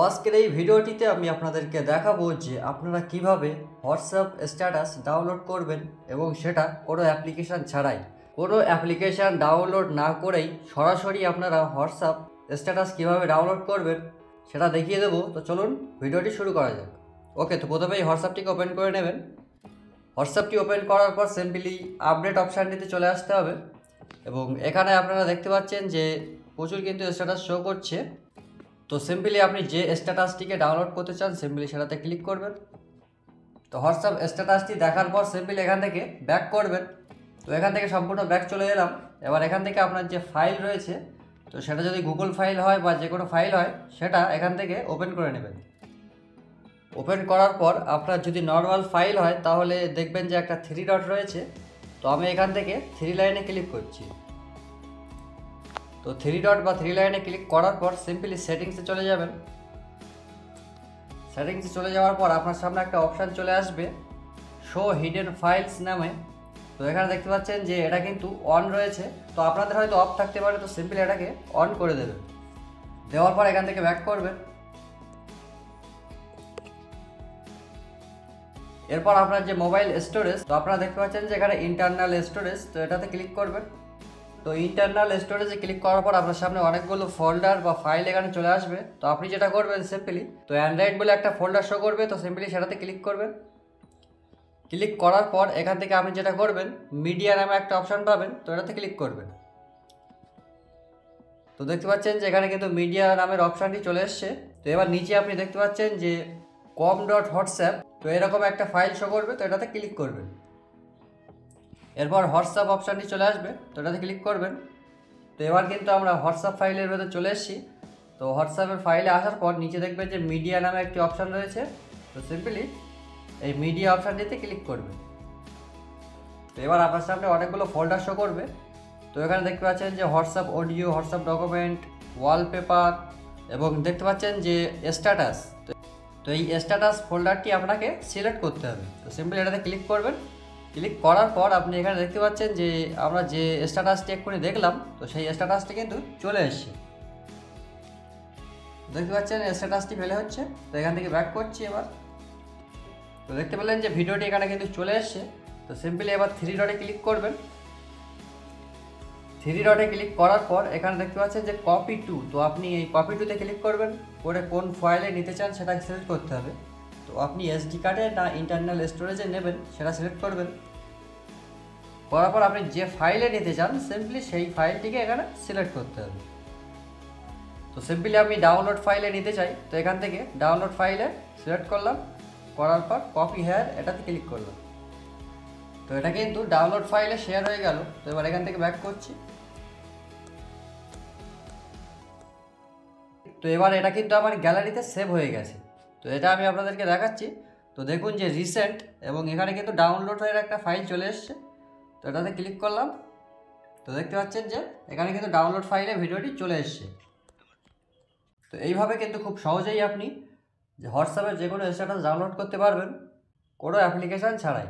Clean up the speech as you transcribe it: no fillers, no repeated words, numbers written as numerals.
আজকের এই ভিডিওটিতে আমি আপনাদেরকে দেখাবো যে আপনারা কিভাবে হোয়াটসঅ্যাপ স্ট্যাটাস ডাউনলোড করবেন এবং সেটা কোনো অ্যাপ্লিকেশান ছাড়াই, কোনো অ্যাপ্লিকেশান ডাউনলোড না করেই সরাসরি আপনারা হোয়াটসঅ্যাপ স্ট্যাটাস কিভাবে ডাউনলোড করবেন সেটা দেখিয়ে দেবো। তো চলুন ভিডিওটি শুরু করা যাক। ওকে, তো প্রথমেই হোয়াটসঅ্যাপটিকে ওপেন করে নেবেন। হোয়াটসঅ্যাপটি ওপেন করার পর সিম্পলি আপডেট অপশানটিতে চলে আসতে হবে এবং এখানে আপনারা দেখতে পাচ্ছেন যে প্রচুর কিন্তু স্ট্যাটাস শো করছে। তো সিম্পলি আপনি যে স্ট্যাটাসটিকে ডাউনলোড করতে চান সিম্পলি সেটাতে ক্লিক করবেন। তো হোয়াটসঅ্যাপ স্ট্যাটাসটি দেখার পর সিম্পলি এখান থেকে ব্যাক করবেন। তো এখান থেকে সম্পূর্ণ ব্যাক চলে এলাম। এবার এখান থেকে আপনার যে ফাইল রয়েছে, তো সেটা যদি গুগল ফাইল হয় বা যে কোনো ফাইল হয় সেটা এখান থেকে ওপেন করে নেবেন। ওপেন করার পর আপনার যদি নর্মাল ফাইল হয় তাহলে দেখবেন যে একটা 3 ডট রয়েছে। তো আমি এখান থেকে 3 লাইনে ক্লিক করছি। তো 3 ডট বা 3 লাইনে ক্লিক করার পর সিম্পলি সেটিংসে চলে যাবেন। সেটিংসে চলে যাওয়ার পর আপনার সামনে একটা অপশান চলে আসবে শো হিডেন ফাইলস নামে। তো এখানে দেখতে পাচ্ছেন যে এটা কিন্তু অন রয়েছে, তো আপনাদের হয়তো অফ থাকতে পারে। তো সিম্পলি এটাকে অন করে দেবেন। দেওয়ার পর এখান থেকে ব্যাক করবেন। এরপর আপনার যে মোবাইল স্টোরেজ, তো আপনারা দেখতে পাচ্ছেন যে এখানে ইন্টারনাল স্টোরেজ, তো এটাতে ক্লিক করবেন। তো ইন্টারনাল স্টোরেজে ক্লিক করার পর আপনার সামনে অনেকগুলো ফোল্ডার বা ফাইল এখানে চলে আসবে। তো আপনি যেটা করবেন সিম্পলি, তো অ্যান্ড্রয়েড বলে একটা ফোল্ডার শো করবে, তো সিম্পলি সেটাতে ক্লিক করবেন। ক্লিক করার পর এখান থেকে আপনি যেটা করবেন মিডিয়া নামে একটা অপশান পাবেন, তো এটাতে ক্লিক করবেন। তো দেখতে পাচ্ছেন যে এখানে কিন্তু মিডিয়া নামের অপশানটি চলে এসছে। তো এবার নিচে আপনি দেখতে পাচ্ছেন যে com.whatsapp, তো এরকম একটা ফাইল শো করবে, তো এটাতে ক্লিক করবেন। এরপর হোয়াটসঅ্যাপ অপশানটি চলে আসবে, তো এটাতে ক্লিক করবেন। তো এবার কিন্তু আমরা হোয়াটসঅ্যাপ ফাইলের ভেতরে চলে এসেছি। তো হোয়াটসঅ্যাপের ফাইলে আসার পর নিচে দেখবেন যে মিডিয়া নামে একটি অপশান রয়েছে। তো সিম্পলি এই মিডিয়া অপশানটিতে ক্লিক করবে। তো এবার আপনার সামনে অনেকগুলো ফোল্ডার শো করবে। তো এখানে দেখতে পাচ্ছেন যে WhatsApp audio, WhatsApp document, wallpaper এবং দেখতে পাচ্ছেন যে স্ট্যাটাস। তো এই স্ট্যাটাস ফোল্ডারটি আপনাকে সিলেক্ট করতে হবে। তো সিম্পলি এটাতে ক্লিক করবেন। ক্লিক করার পর আপনি এখানে দেখতে পাচ্ছেন যে আমরা যে স্ট্যাটাসটি এক্ষুনি দেখলাম, তো সেই স্ট্যাটাসটি কিন্তু চলে এসছে। দেখতে পাচ্ছেন স্ট্যাটাসটি ফেলে হচ্ছে। তো এখান থেকে ব্যাক করছি এবার। তো দেখতে পেলেন যে ভিডিওটি এখানে কিন্তু চলে এসছে। তো সিম্পলি এবার 3 ডটে ক্লিক করবেন। 3 ডটে ক্লিক করার পর এখানে দেখতে পাচ্ছেন যে কপি টু, তো আপনি এই কপি টুতে ক্লিক করবেন। করে কোন ফাইলে নিতে চান সেটা সিলেক্ট করতে হবে। তো আপনি এসডি কার্ডে না ইন্টারনাল স্টোরেজে নেবেন সেটা সিলেক্ট করবেন। করার পর আপনি যে ফাইলে নিতে চান সিম্পলি সেই ফাইলটিকে এখানে সিলেক্ট করতে হবে। তো সিম্পলি আমি ডাউনলোড ফাইলে নিতে চাই, তো এখান থেকে ডাউনলোড ফাইলে সিলেক্ট করলাম। করার পর কপি হেয়ার এটাতে ক্লিক করলাম। তো এটা কিন্তু ডাউনলোড ফাইলে শেয়ার হয়ে গেল। তো এবার এখান থেকে ব্যাক করছি। তো এবার এটা কিন্তু আমার গ্যালারিতে সেভ হয়ে গেছে। তো এটা আমি আপনাদেরকে দেখাচ্ছি। তো দেখুন যে রিসেন্ট এবং এখানে কিন্তু ডাউনলোড হয়ে একটা ফাইল চলে এসছে। তো এটাতে ক্লিক করলাম। তো দেখতে পাচ্ছেন যে এখানে কিন্তু ডাউনলোড ফাইলে ভিডিওটি চলে এসছে। তো এইভাবে কিন্তু খুব সহজেই আপনি যে হোয়াটসঅ্যাপের যে কোনো স্ট্যাটাস ডাউনলোড করতে পারবেন কোনো অ্যাপ্লিকেশান ছাড়াই।